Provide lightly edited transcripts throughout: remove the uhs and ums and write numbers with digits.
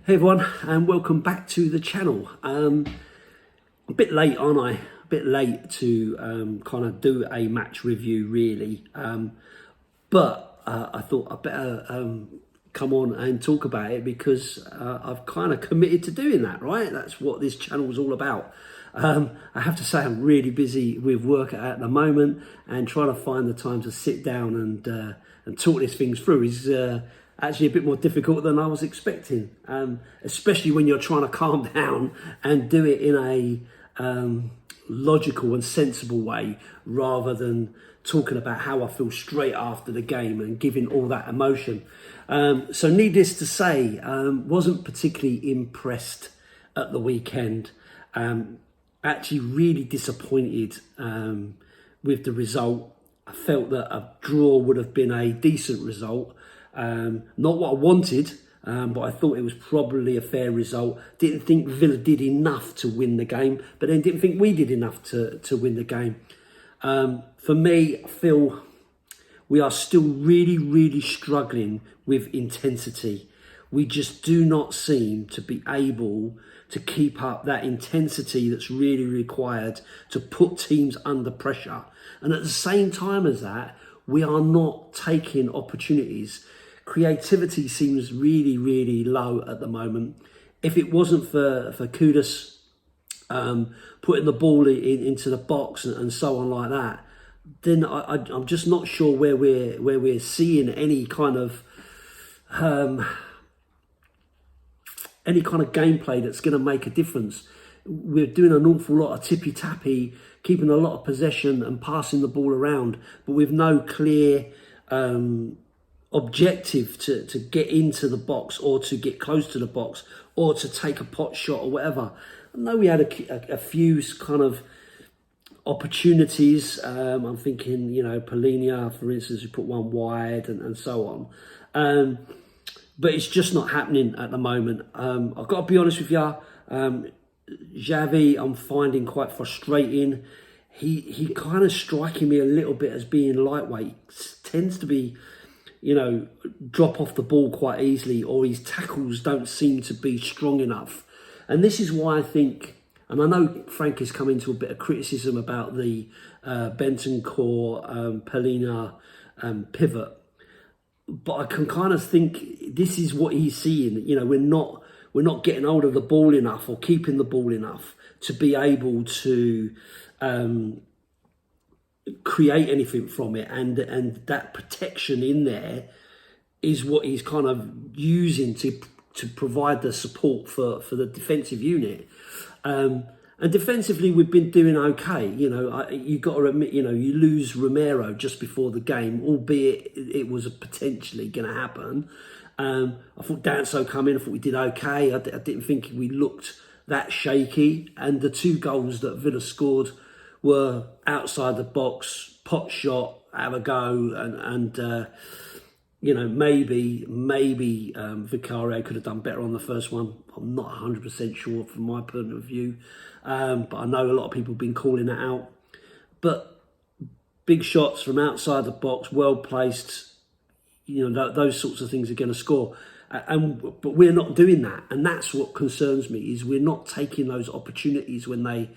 Hey everyone, and welcome back to the channel. A bit late, aren't I? A bit late to kind of do a match review, really. But I thought I'd better come on and talk about it because I've kind of committed to doing that, right? That's what this channel is all about. I have to say I'm really busy with work at the moment, and trying to find the time to sit down and talk these things through is actually a bit more difficult than I was expecting, especially when you're trying to calm down and do it in a logical and sensible way, rather than talking about how I feel straight after the game and giving all that emotion. So needless to say, wasn't particularly impressed at the weekend. Actually really disappointed with the result. I felt that a draw would have been a decent result. Not what I wanted, but I thought it was probably a fair result. Didn't think Villa did enough to win the game, but then didn't think we did enough to win the game. For me, I feel we are still really struggling with intensity. We just do not seem to be able to keep up that intensity that's really required to put teams under pressure. And at the same time as that, we are not taking opportunities. Creativity seems really low at the moment. If it wasn't for Kudus putting the ball into the box and so on like that, then I'm just not sure where we're seeing any kind of gameplay that's going to make a difference. We're doing an awful lot of tippy-tappy, keeping a lot of possession and passing the ball around, but with no clear objective to get into the box or to get close to the box or to take a pot shot or whatever. I know we had a few kind of opportunities. I'm thinking, Polinia, for instance, who put one wide and so on. But it's just not happening at the moment. I've got to be honest with you. Xavi, I'm finding quite frustrating. He kind of striking me a little bit as being lightweight. Tends to be, drop off the ball quite easily, or his tackles don't seem to be strong enough. And this is why I think, and I know Frank has come into a bit of criticism about the Bentancur, Polina pivot, but I can kind of think this is what he's seeing. We're not getting hold of the ball enough or keeping the ball enough to be able to create anything from it, and that protection in there is what he's kind of using to provide the support for the defensive unit. And defensively, we've been doing okay. You've got to admit, you lose Romero just before the game, albeit it was potentially going to happen. I thought Danso come in, I thought we did okay. I didn't think we looked that shaky. And the two goals that Villa scored were outside the box, pot shot, have a go, and maybe Vicario could have done better on the first one. I'm not 100% sure from my point of view, but I know a lot of people have been calling that out. But big shots from outside the box, well placed, those sorts of things are going to score. But we're not doing that, and that's what concerns me. Is we're not taking those opportunities when they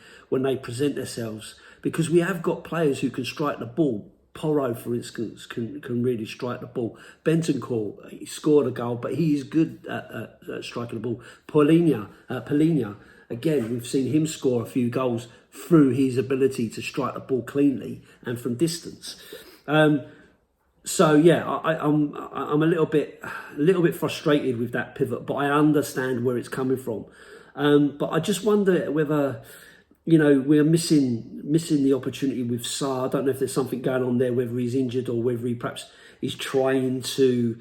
present themselves, because we have got players who can strike the ball. Porro, for instance, can really strike the ball. Bentancur, he scored a goal, but he is good at striking the ball. Polinia, again, we've seen him score a few goals through his ability to strike the ball cleanly and from distance. So yeah, I'm a little bit frustrated with that pivot, but I understand where it's coming from. But I just wonder whether we're missing the opportunity with Sarr. I don't know if there's something going on there, whether he's injured or whether he perhaps is trying to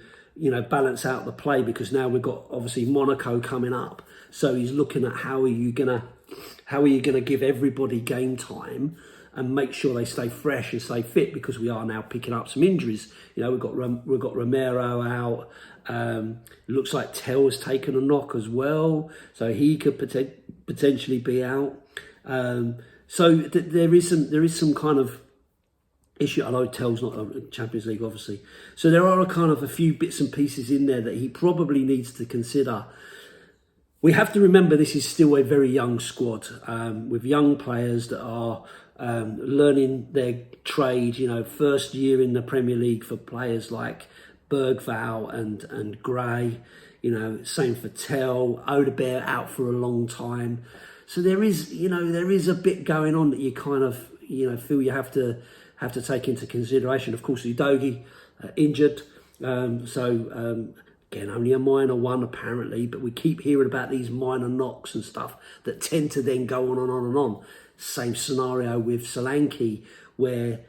balance out the play, because now we've got obviously Monaco coming up, so he's looking at how are you gonna give everybody game time and make sure they stay fresh and stay fit, because we are now picking up some injuries. We've got Romero out. Looks like Tell's taken a knock as well, so he could potentially be out. So there is some kind of issue. I know Tell's not a Champions League, obviously. So there are a few bits and pieces in there that he probably needs to consider. we have to remember this is still a very young squad, with young players that are learning their trade. You know, first year in the Premier League for players like Bergvall and Gray. You know, same for Tell, Odegaard out for a long time. So there is a bit going on that you kind of feel you have to take into consideration. Of course, Udogie injured, again, only a minor one apparently, but we keep hearing about these minor knocks and stuff that tend to then go on and on and on. Same scenario with Solanke, where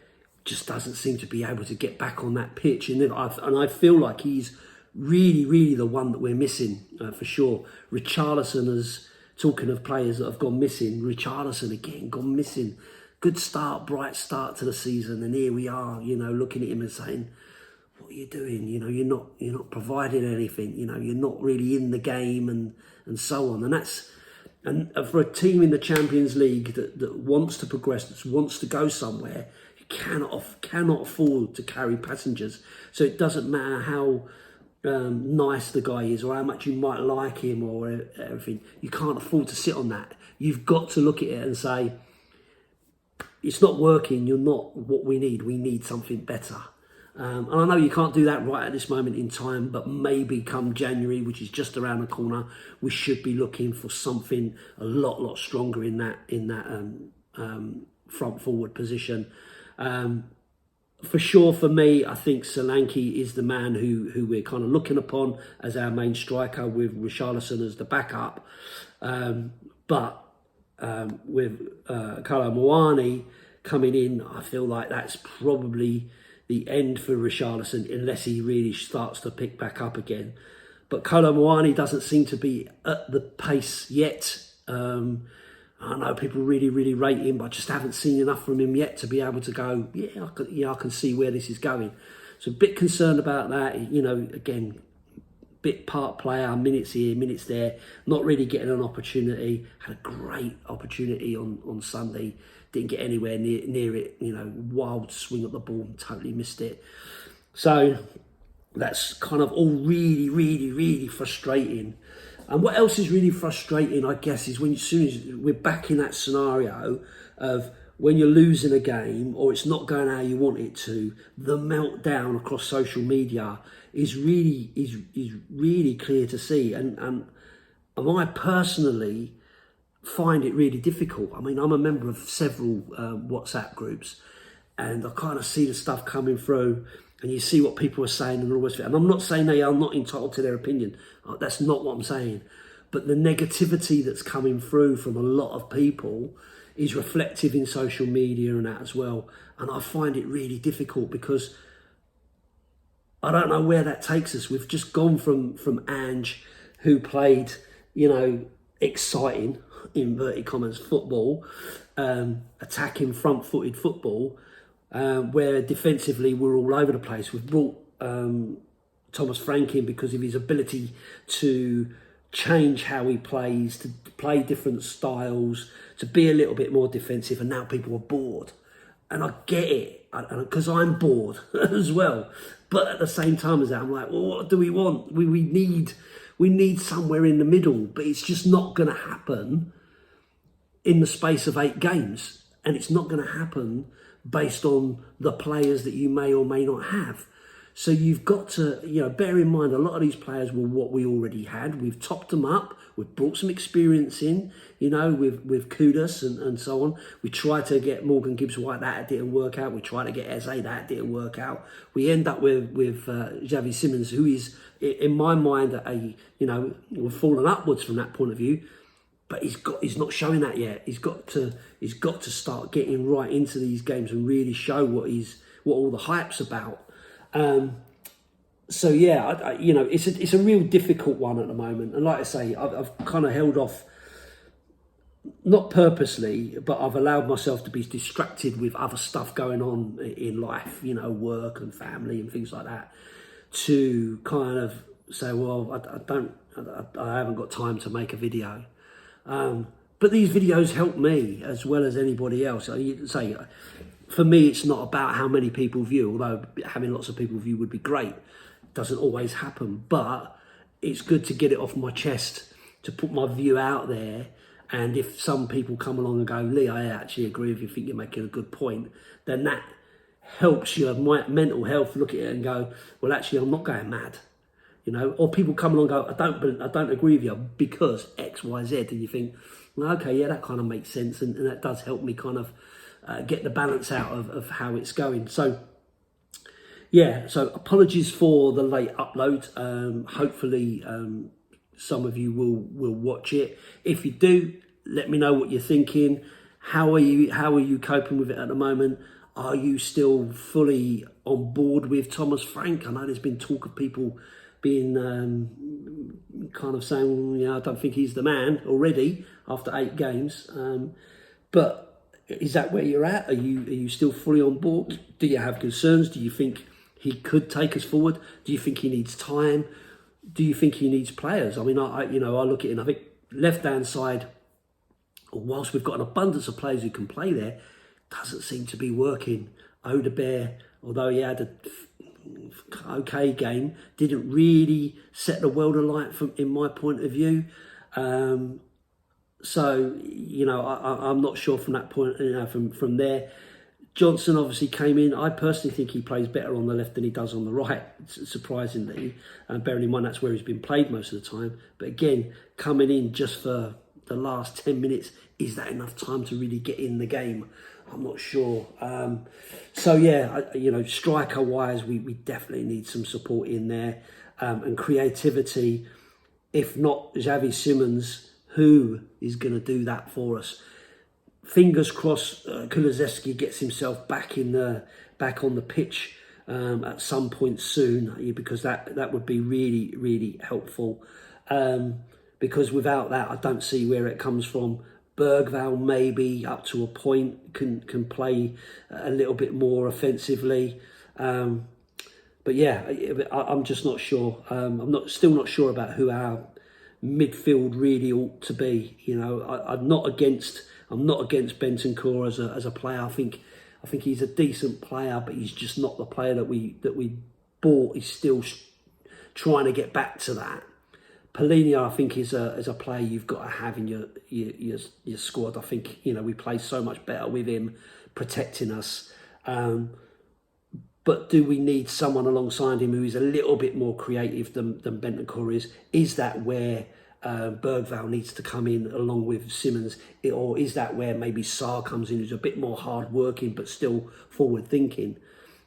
just doesn't seem to be able to get back on that pitch. And I feel like he's really, really the one that we're missing for sure. Richarlison is, talking of players that have gone missing, Richarlison again gone missing. Good start, bright start to the season, and here we are, looking at him and saying, what are you doing? You're not providing anything. You're not really in the game, and so on. And for a team in the Champions League that wants to progress, that wants to go somewhere, you cannot afford to carry passengers. So it doesn't matter how nice the guy is or how much you might like him or everything. You can't afford to sit on that. You've got to look at it and say, it's not working. You're not what we need. We need something better. And I know you can't do that right at this moment in time, but maybe come January, which is just around the corner, we should be looking for something a lot stronger in that front forward position. For sure, for me, I think Solanke is the man who we're kind of looking upon as our main striker, with Richarlison as the backup. But with Kolo Muani coming in, I feel like that's probably the end for Richarlison, unless he really starts to pick back up again. But Kolo Muani doesn't seem to be at the pace yet. I know people really, really rate him, but I just haven't seen enough from him yet to be able to go, I can see where this is going. So a bit concerned about that. Again, bit part player, minutes here, minutes there, not really getting an opportunity. Had a great opportunity on Sunday. Didn't get anywhere near it, wild swing at the ball, totally missed it. So that's kind of all really, really, really frustrating. And what else is really frustrating, I guess, is as soon as we're back in that scenario of when you're losing a game or it's not going how you want it to, the meltdown across social media is really clear to see. And I personally find it really difficult. I mean, I'm a member of several WhatsApp groups, and I kind of see the stuff coming through, and you see what people are saying and all this. And I'm not saying they are not entitled to their opinion. That's not what I'm saying. But the negativity that's coming through from a lot of people is reflective in social media and that as well. And I find it really difficult because I don't know where that takes us. We've just gone from Ange, who played, exciting, inverted commas, football, attacking front-footed football, where defensively we're all over the place. We've brought Thomas Frank in because of his ability to change how he plays, to play different styles, to be a little bit more defensive, and now people are bored. And I get it, because I'm bored as well. But at the same time as that, I'm like, well, what do we want? We need somewhere in the middle, but it's just not going to happen in the space of 8 games. And it's not going to happen based on the players that you may or may not have. So you've got to, bear in mind, a lot of these players were what we already had. We've topped them up. We've brought some experience in, with Kudus and so on. We tried to get Morgan Gibbs-White. That didn't work out. We tried to get Eze. That didn't work out. We end up with Xavi Simons, who is, in my mind, we've fallen upwards from that point of view. But he's not showing that yet. He's got to start getting right into these games and really show what all the hype's about. So yeah, it's a real difficult one at the moment. And like I say, I've kind of held off, not purposely, but I've allowed myself to be distracted with other stuff going on in life, work and family and things like that, to kind of say, well, I haven't got time to make a video. But these videos help me as well as anybody else. You say, for me, it's not about how many people view, although having lots of people view would be great. Doesn't always happen, but it's good to get it off my chest put my view out there. And if some people come along and go, Lee, I actually agree with you, think you're making a good point, then that helps your mental health look at it and go, well, actually, I'm not going mad. Or people come along and go, I don't agree with you because X, Y, Z. And you think, well, okay, yeah, that kind of makes sense. And that does help me kind of get the balance out of how it's going. So, yeah, so apologies for the late upload. Hopefully, some of you will watch it. If you do, let me know what you're thinking. How are you coping with it at the moment? Are you still fully on board with Thomas Frank? I know there's been talk of people being kind of saying, I don't think he's the man already after 8 games. But is that where you're at? Are you still fully on board? Do you have concerns? Do you think he could take us forward? Do you think he needs time? Do you think he needs players? I mean, I look at it and I think left-hand side, whilst we've got an abundance of players who can play there, doesn't seem to be working. Odebear, although he had an okay game, didn't really set the world alight in my point of view. So, I'm not sure from that point, from there. Johnson obviously came in. I personally think he plays better on the left than he does on the right, surprisingly. Bearing in mind that's where he's been played most of the time. But again, coming in just for the last 10 minutes, is that enough time to really get in the game? I'm not sure. So yeah, striker-wise, we definitely need some support in there and creativity. If not Xavi Simons, who is going to do that for us? Fingers crossed, Kulusevski gets himself back on the pitch at some point soon, because that would be really, really helpful. Because without that, I don't see where it comes from. Bergvall maybe up to a point can play a little bit more offensively, but yeah, I'm just not sure. I'm still not sure about who our midfield really ought to be. I'm not against Bentancur as a player. I think he's a decent player, but he's just not the player that we bought. He's still trying to get back to that. Polina, I think, is a player you've got to have in your squad. I think we play so much better with him protecting us. But do we need someone alongside him who is a little bit more creative than Bentancur is? Is that where Bergvall needs to come in along with Simons? Or is that where maybe Sarr comes in, who's a bit more hard-working but still forward-thinking?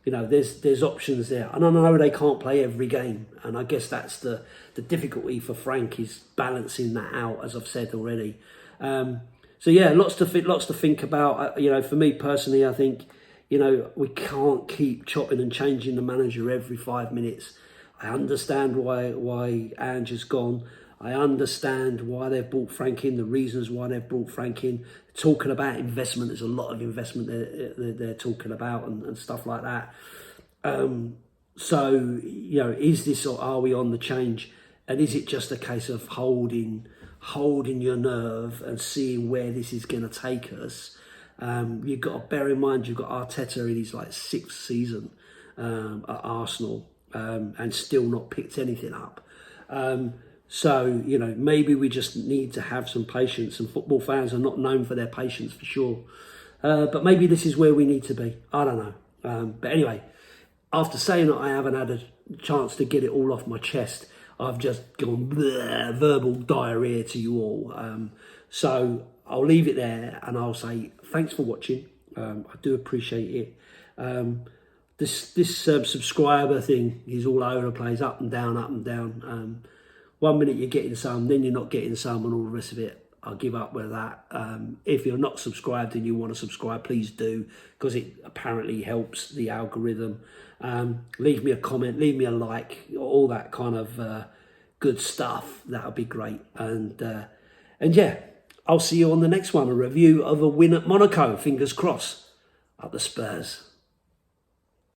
There's options there. And I know they can't play every game. And I guess that's the difficulty for Frank, is balancing that out, as I've said already. So yeah, lots to think about. For me personally, I think, we can't keep chopping and changing the manager every 5 minutes. I understand why Ange has gone. I understand why they've brought Frank in, the reasons why they've brought Frank in. Talking about investment, there's a lot of investment they're talking about and stuff like that. So, is this, or are we on the change? And is it just a case of holding your nerve and seeing where this is going to take us? You've got to bear in mind, you've got Arteta in his 6th season at Arsenal and still not picked anything up. So, maybe we just need to have some patience, and football fans are not known for their patience for sure. But maybe this is where we need to be. I don't know. But anyway, after saying that I haven't had a chance to get it all off my chest, I've just gone verbal diarrhea to you all. So I'll leave it there and I'll say thanks for watching. I do appreciate it. This subscriber thing is all over the place, up and down, up and down. 1 minute you're getting some, then you're not getting some, and all the rest of it. I'll give up with that. If you're not subscribed and you want to subscribe, please do, because it apparently helps the algorithm. Leave me a comment, leave me a like, all that kind of good stuff. That'll be great. And yeah, I'll see you on the next one, a review of a win at Monaco. Fingers crossed. Up the Spurs.